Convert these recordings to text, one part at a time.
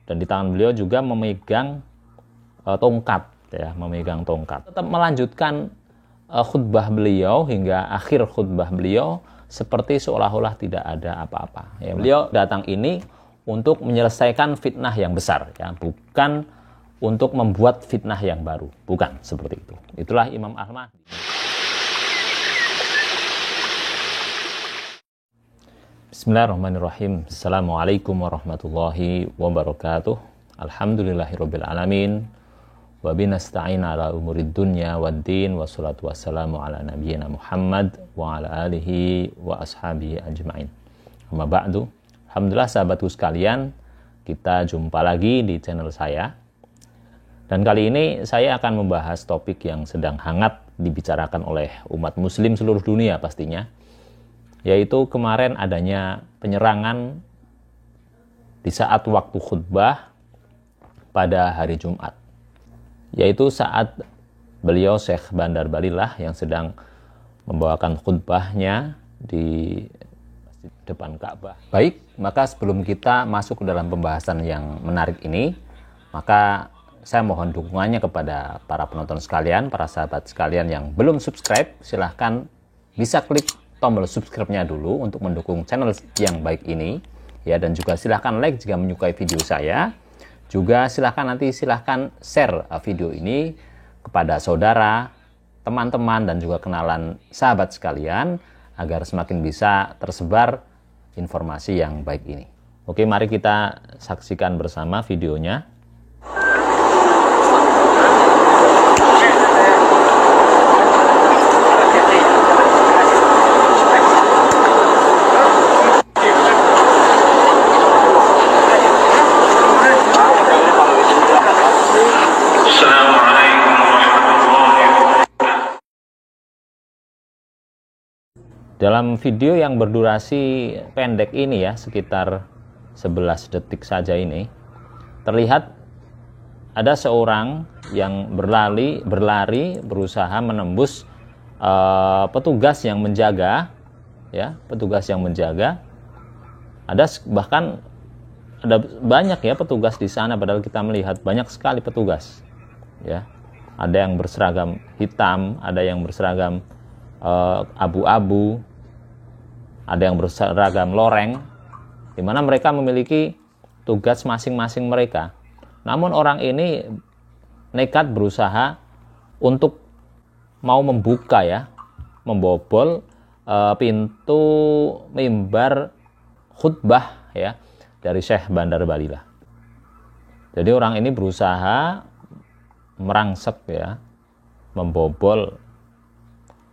Dan di tangan beliau juga memegang tongkat, ya, memegang tongkat. Tetap melanjutkan khutbah beliau hingga akhir khutbah beliau seperti seolah-olah tidak ada apa-apa. Ya, beliau datang ini untuk menyelesaikan fitnah yang besar, ya, bukan untuk membuat fitnah yang baru, bukan seperti itu. Itulah Imam Al-Mahdi. Bismillahirrahmanirrahim. Assalamualaikum warahmatullahi wabarakatuh. Alhamdulillahirabbil alamin. Wa binasta'in ala umurid dunya waddin, wassalatu wassalamu ala nabiyyina Muhammad wa ala alihi wa ashabihi ajma'in. Amma ba'du. Alhamdulillah sahabatku sekalian, kita jumpa lagi di channel saya. Dan kali ini saya akan membahas topik yang sedang hangat dibicarakan oleh umat muslim seluruh dunia pastinya, yaitu kemarin adanya penyerangan di saat waktu khutbah pada hari Jumat, yaitu saat beliau Syekh Bandar Balilah yang sedang membawakan khutbahnya di depan Ka'bah. Baik, maka sebelum kita masuk ke dalam pembahasan yang menarik ini, maka saya mohon dukungannya kepada para penonton sekalian, para sahabat sekalian yang belum subscribe, silahkan bisa klik tombol subscribe-nya dulu untuk mendukung channel yang baik ini, ya, dan juga silahkan like jika menyukai video saya. Juga silahkan share video ini kepada saudara, teman-teman, dan juga kenalan sahabat sekalian agar semakin bisa tersebar informasi yang baik ini. Oke, mari kita saksikan bersama videonya. Dalam video yang berdurasi pendek ini, ya, sekitar 11 detik saja ini, terlihat ada seorang yang berlari berusaha menembus petugas yang menjaga, ya, petugas yang menjaga. Bahkan ada banyak, ya, petugas di sana, padahal kita melihat banyak sekali petugas, ya. Ada yang berseragam hitam, ada yang berseragam abu-abu, ada yang berseragam loreng, di mana mereka memiliki tugas masing-masing mereka. Namun orang ini nekat berusaha untuk mau membuka, ya, membobol pintu mimbar khutbah, ya, dari Syekh Bandar Balilah. Jadi orang ini berusaha merangsek, ya, membobol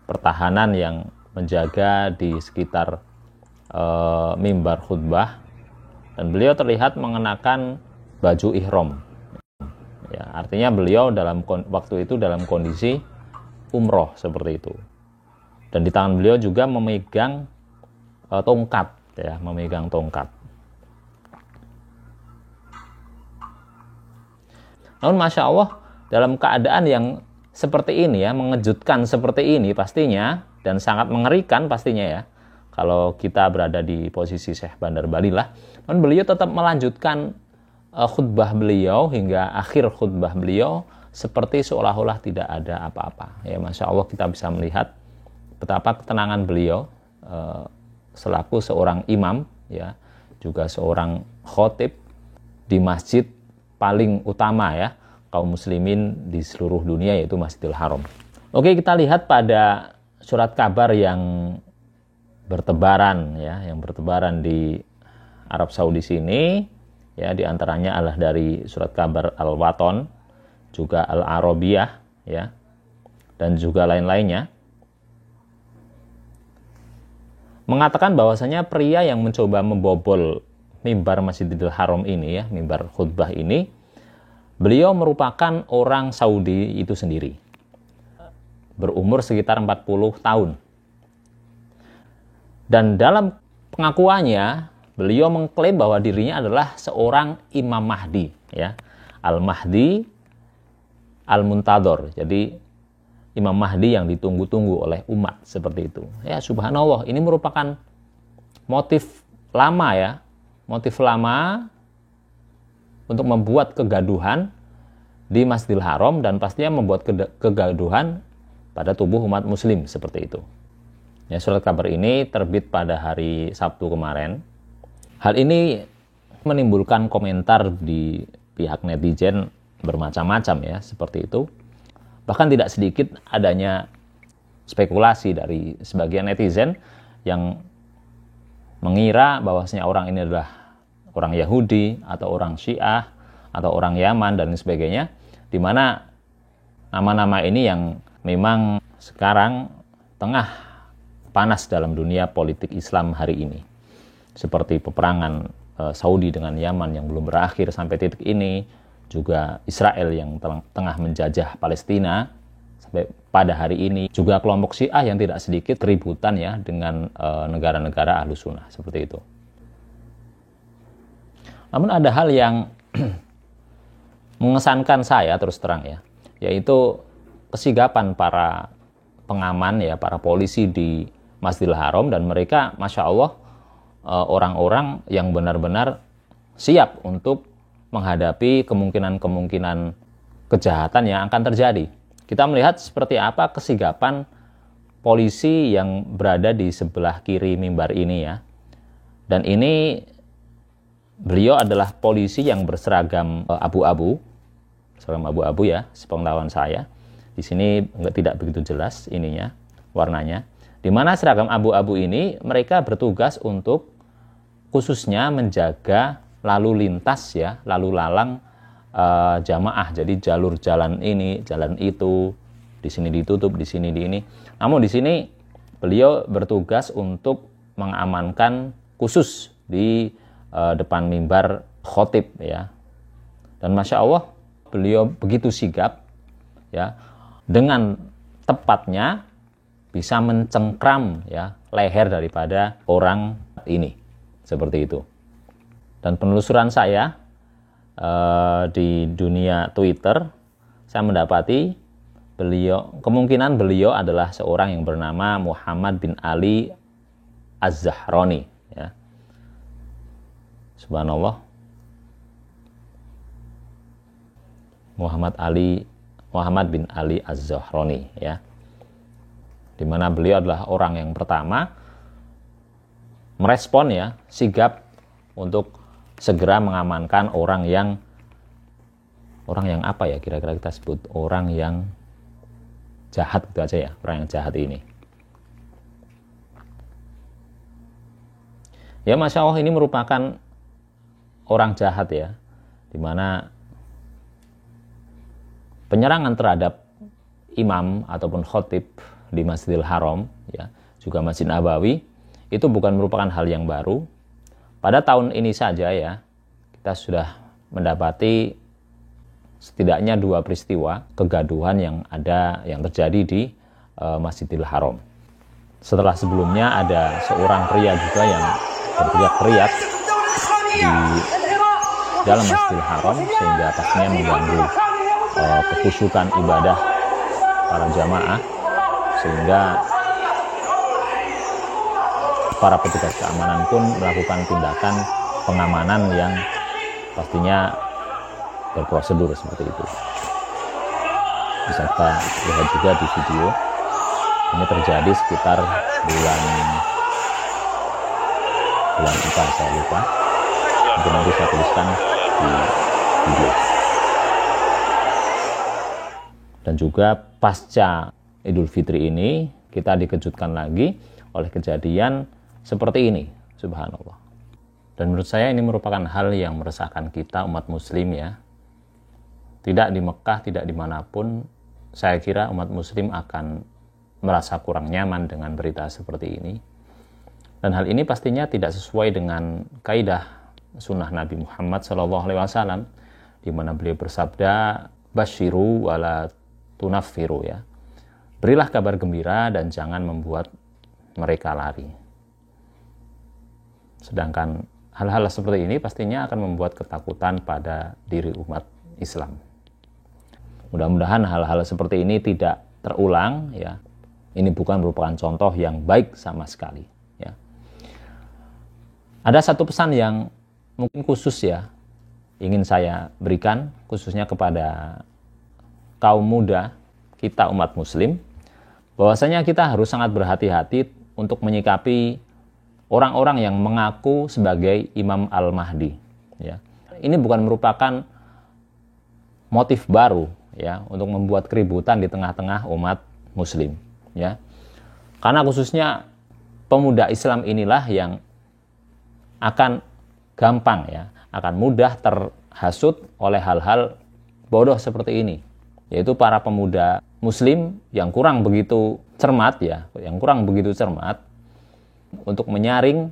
pertahanan yang menjaga di sekitar mimbar khutbah, dan beliau terlihat mengenakan baju ihram, ya, artinya beliau waktu itu dalam kondisi umroh seperti itu. Dan di tangan beliau juga memegang tongkat, ya, memegang tongkat. Namun Masya Allah, dalam keadaan yang seperti ini, ya, mengejutkan seperti ini pastinya, dan sangat mengerikan pastinya, ya, kalau kita berada di posisi Syekh Bandar Balilah. Dan beliau tetap melanjutkan khutbah beliau hingga akhir khutbah beliau seperti seolah-olah tidak ada apa-apa. Ya, Masya Allah, kita bisa melihat betapa ketenangan beliau selaku seorang imam, ya, juga seorang khotib di masjid paling utama, ya, kaum muslimin di seluruh dunia, yaitu Masjidil Haram. Oke, kita lihat pada surat kabar yang bertebaran, ya, yang bertebaran di Arab Saudi sini, ya, di antaranya adalah dari surat kabar Al-Waton, juga Al-Arabiyah, ya, dan juga lain-lainnya, mengatakan bahwasanya pria yang mencoba membobol mimbar Masjidil Haram ini, ya, mimbar khutbah ini, beliau merupakan orang Saudi itu sendiri, berumur sekitar 40 tahun. Dan dalam pengakuannya, beliau mengklaim bahwa dirinya adalah seorang Imam Mahdi, ya, Al-Mahdi Al-Muntadhor. Jadi Imam Mahdi yang ditunggu-tunggu oleh umat, seperti itu. Ya, subhanallah, ini merupakan motif lama, ya, motif lama untuk membuat kegaduhan di Masjidil Haram dan pastinya membuat kegaduhan pada tubuh umat muslim seperti itu. Ya, surat kabar ini terbit pada hari Sabtu kemarin. Hal ini menimbulkan komentar di pihak netizen bermacam-macam ya, seperti itu. Bahkan tidak sedikit adanya spekulasi dari sebagian netizen yang mengira bahwasanya orang ini adalah orang Yahudi atau orang Syiah atau orang Yaman dan sebagainya, di mana nama-nama ini yang memang sekarang tengah panas dalam dunia politik Islam hari ini. Seperti peperangan Saudi dengan Yaman yang belum berakhir sampai titik ini, juga Israel yang tengah menjajah Palestina sampai pada hari ini, juga kelompok Syiah yang tidak sedikit keributan ya dengan negara-negara Ahlus Sunnah seperti itu. Namun ada hal yang mengesankan saya terus terang ya, yaitu kesigapan para pengaman ya, para polisi di Masjidil Haram, dan mereka Masya Allah orang-orang yang benar-benar siap untuk menghadapi kemungkinan-kemungkinan kejahatan yang akan terjadi. Kita melihat seperti apa kesigapan polisi yang berada di sebelah kiri mimbar ini ya. Dan ini beliau adalah polisi yang berseragam abu-abu, seragam abu-abu ya, sepengetahuan saya. Di sini tidak begitu jelas ininya, warnanya. Di mana seragam abu-abu ini mereka bertugas untuk khususnya menjaga lalu lintas ya, lalu lalang jamaah. Jadi jalur jalan ini, jalan itu, di sini ditutup, di sini di ini. Namun di sini beliau bertugas untuk mengamankan khusus di depan mimbar khotib ya. Dan Masya Allah beliau begitu sigap ya, dengan tepatnya bisa mencengkram ya leher daripada orang ini seperti itu. Dan penelusuran saya di dunia Twitter, saya mendapati kemungkinan beliau adalah seorang yang bernama Muhammad bin Ali Az-Zahrani ya. Subhanallah. Muhammad bin Ali Az-Zahrani ya. Di mana beliau adalah orang yang pertama merespon ya, sigap untuk segera mengamankan orang yang apa ya kira-kira kita sebut, orang yang jahat itu aja ya, orang yang jahat ini. Ya Masya Allah, ini merupakan orang jahat ya, dimana penyerangan terhadap imam ataupun khotib di Masjidil Haram ya, juga Masjid Nabawi, itu bukan merupakan hal yang baru. Pada tahun ini saja ya, kita sudah mendapati setidaknya 2 peristiwa kegaduhan yang terjadi di Masjidil Haram. Setelah sebelumnya ada seorang pria juga yang berteriak-teriak di dalam Masjidil Haram sehingga pastinya mengganggu kekhusyukan ibadah para jamaah, sehingga para petugas keamanan pun melakukan tindakan pengamanan yang pastinya berprosedur seperti itu. Bisa kita lihat juga di video. Ini terjadi sekitar bulan 4 saya lupa. Mungkin nanti saya tuliskan di video. Dan juga pasca Idul Fitri ini kita dikejutkan lagi oleh kejadian seperti ini, subhanallah. Dan menurut saya ini merupakan hal yang meresahkan kita umat muslim ya. Tidak di Mekah, tidak dimanapun, saya kira umat muslim akan merasa kurang nyaman dengan berita seperti ini. Dan hal ini pastinya tidak sesuai dengan kaidah sunnah Nabi Muhammad SAW, di mana beliau bersabda, basyiru wala tunaffiru ya. Berilah kabar gembira dan jangan membuat mereka lari. Sedangkan hal-hal seperti ini pastinya akan membuat ketakutan pada diri umat Islam. Mudah-mudahan hal-hal seperti ini tidak terulang ya. Ini bukan merupakan contoh yang baik sama sekali ya. Ada satu pesan yang mungkin khusus ya ingin saya berikan khususnya kepada kaum muda kita umat muslim, bahwasanya kita harus sangat berhati-hati untuk menyikapi orang-orang yang mengaku sebagai Imam Al-Mahdi. Ya. Ini bukan merupakan motif baru ya untuk membuat keributan di tengah-tengah umat muslim. Ya. Karena khususnya pemuda Islam inilah yang akan gampang ya, akan mudah terhasut oleh hal-hal bodoh seperti ini. Yaitu para pemuda muslim yang kurang begitu cermat ya, untuk menyaring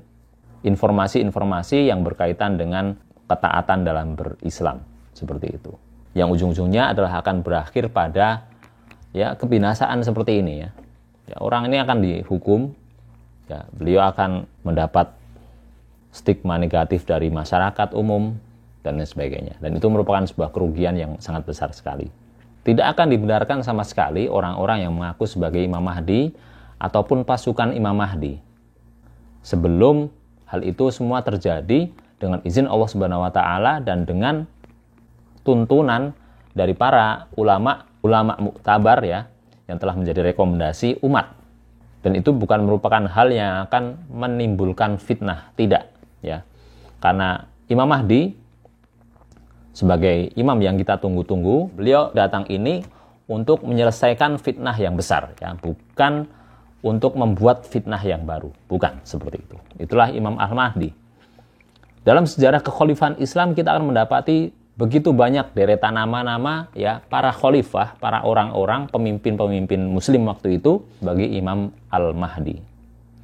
informasi-informasi yang berkaitan dengan ketaatan dalam berislam seperti itu. Yang ujung-ujungnya adalah akan berakhir pada ya kebinasaan seperti ini ya. Orang ini akan dihukum, ya, beliau akan mendapat stigma negatif dari masyarakat umum dan lain sebagainya. Dan itu merupakan sebuah kerugian yang sangat besar sekali. Tidak akan dibenarkan sama sekali orang-orang yang mengaku sebagai Imam Mahdi ataupun pasukan Imam Mahdi. Sebelum hal itu semua terjadi dengan izin Allah Subhanahu wa taala dan dengan tuntunan dari para ulama muktabar ya yang telah menjadi rekomendasi umat. Dan itu bukan merupakan hal yang akan menimbulkan fitnah, tidak ya. Karena Imam Mahdi sebagai imam yang kita tunggu-tunggu, beliau datang ini untuk menyelesaikan fitnah yang besar, ya, bukan untuk membuat fitnah yang baru, bukan seperti itu. Itulah Imam Al-Mahdi. Dalam sejarah kekhalifahan Islam kita akan mendapati begitu banyak deretan nama-nama, ya, para khalifah, para orang-orang pemimpin-pemimpin Muslim waktu itu bagi Imam Al-Mahdi.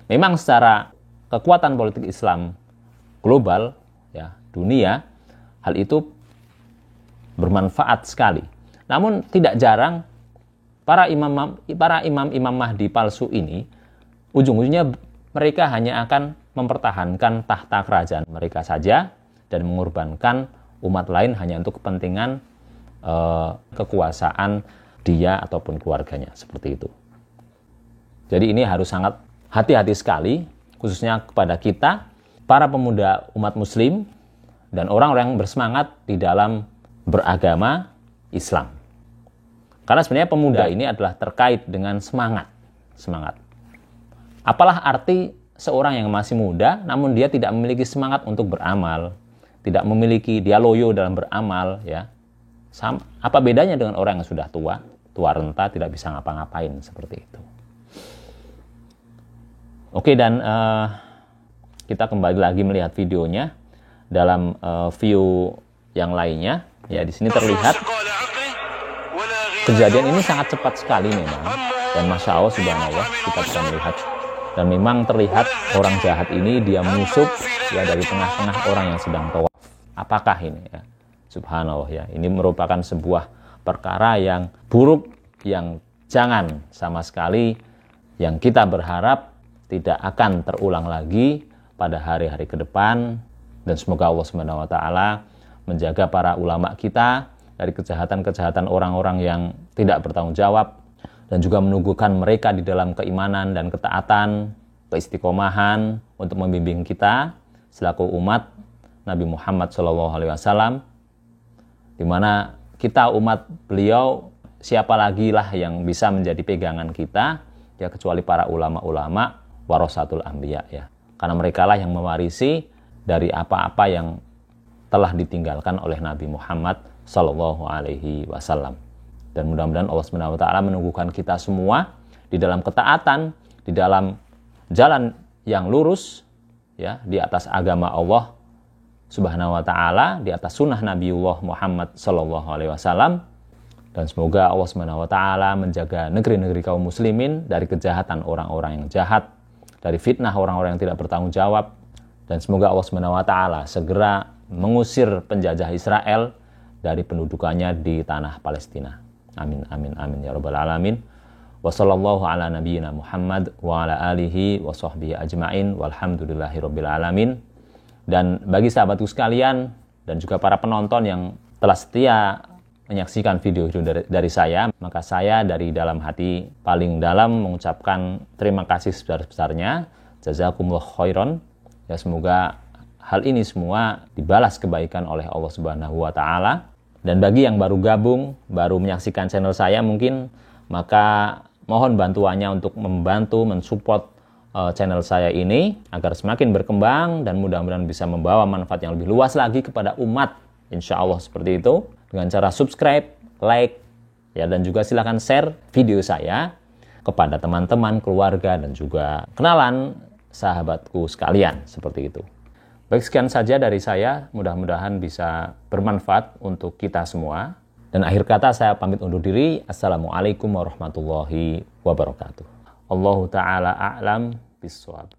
Memang secara kekuatan politik Islam global, ya, dunia, hal itu bermanfaat sekali. Namun tidak jarang para imam Mahdi palsu ini ujung-ujungnya mereka hanya akan mempertahankan tahta kerajaan mereka saja dan mengorbankan umat lain hanya untuk kepentingan kekuasaan dia ataupun keluarganya, seperti itu. Jadi ini harus sangat hati-hati sekali khususnya kepada kita para pemuda umat muslim dan orang-orang yang bersemangat di dalam beragama Islam. Karena sebenarnya pemuda ini adalah terkait dengan semangat. Apalah arti seorang yang masih muda namun dia tidak memiliki semangat untuk beramal, tidak memiliki dia loyo dalam beramal, ya. Apa bedanya dengan orang yang sudah tua renta, tidak bisa ngapa-ngapain seperti itu. Oke, dan kita kembali lagi melihat videonya dalam view yang lainnya. Ya, di sini terlihat kejadian ini sangat cepat sekali memang. Dan Masya Allah, subhanallah, kita bisa melihat. Dan memang terlihat orang jahat ini dia menyusup ya dari tengah-tengah orang yang sedang tawaf. Apakah ini ya? Subhanallah ya. Ini merupakan sebuah perkara yang buruk, yang jangan sama sekali, yang kita berharap tidak akan terulang lagi pada hari-hari ke depan. Dan semoga Allah Subhanahu wa taala menjaga para ulama kita dari kejahatan-kejahatan orang-orang yang tidak bertanggung jawab dan juga menunggukan mereka di dalam keimanan dan ketaatan, keistiqomahan untuk membimbing kita selaku umat Nabi Muhammad SAW, di mana kita umat beliau, siapa lagi lah yang bisa menjadi pegangan kita ya kecuali para ulama-ulama warasatul anbiya ya, karena mereka lah yang mewarisi dari apa-apa yang telah ditinggalkan oleh Nabi Muhammad Sallallahu Alaihi Wasallam. Dan mudah-mudahan Allah Subhanahu Wa Taala menunggukan kita semua di dalam ketaatan, di dalam jalan yang lurus, ya, di atas agama Allah Subhanahu Wa Taala, di atas sunnah Nabiullah Muhammad Sallallahu Alaihi Wasallam. Dan semoga Allah Subhanahu Wa Taala menjaga negeri-negeri kaum muslimin dari kejahatan orang-orang yang jahat, dari fitnah orang-orang yang tidak bertanggung jawab. Dan semoga Allah Subhanahu Wa Taala segera mengusir penjajah Israel dari pendudukannya di tanah Palestina. Amin, amin, amin ya rabbal alamin. Wa sallallahu ala nabiyyina Muhammad wa ala alihi wa sahbihi ajma'in walhamdulillahi rabbil alamin. Dan bagi sahabatku sekalian dan juga para penonton yang telah setia menyaksikan video dari saya, maka saya dari dalam hati paling dalam mengucapkan terima kasih sebesar-besarnya. Jazakumullah khairan. Ya, semoga hal ini semua dibalas kebaikan oleh Allah Subhanahu wa taala. Dan bagi yang baru gabung, baru menyaksikan channel saya mungkin, maka mohon bantuannya untuk membantu mensupport channel saya ini agar semakin berkembang dan mudah-mudahan bisa membawa manfaat yang lebih luas lagi kepada umat. Insya Allah seperti itu. Dengan cara subscribe, like, ya, dan juga silahkan share video saya kepada teman-teman, keluarga, dan juga kenalan sahabatku sekalian. Seperti itu. Baik, sekian saja dari saya. Mudah-mudahan bisa bermanfaat untuk kita semua. Dan akhir kata saya pamit undur diri. Assalamualaikum warahmatullahi wabarakatuh. Allahu ta'ala a'lam bishawab.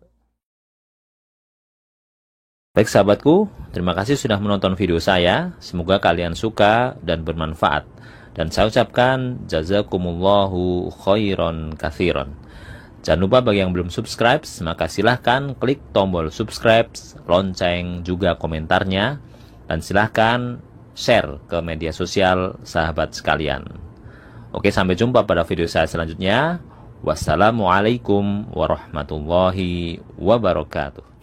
Baik sahabatku, terima kasih sudah menonton video saya. Semoga kalian suka dan bermanfaat. Dan saya ucapkan jazakumullahu khairan katsiran. Jangan lupa bagi yang belum subscribe, maka silahkan klik tombol subscribe, lonceng, juga komentarnya. Dan silahkan share ke media sosial sahabat sekalian. Oke, sampai jumpa pada video saya selanjutnya. Wassalamualaikum warahmatullahi wabarakatuh.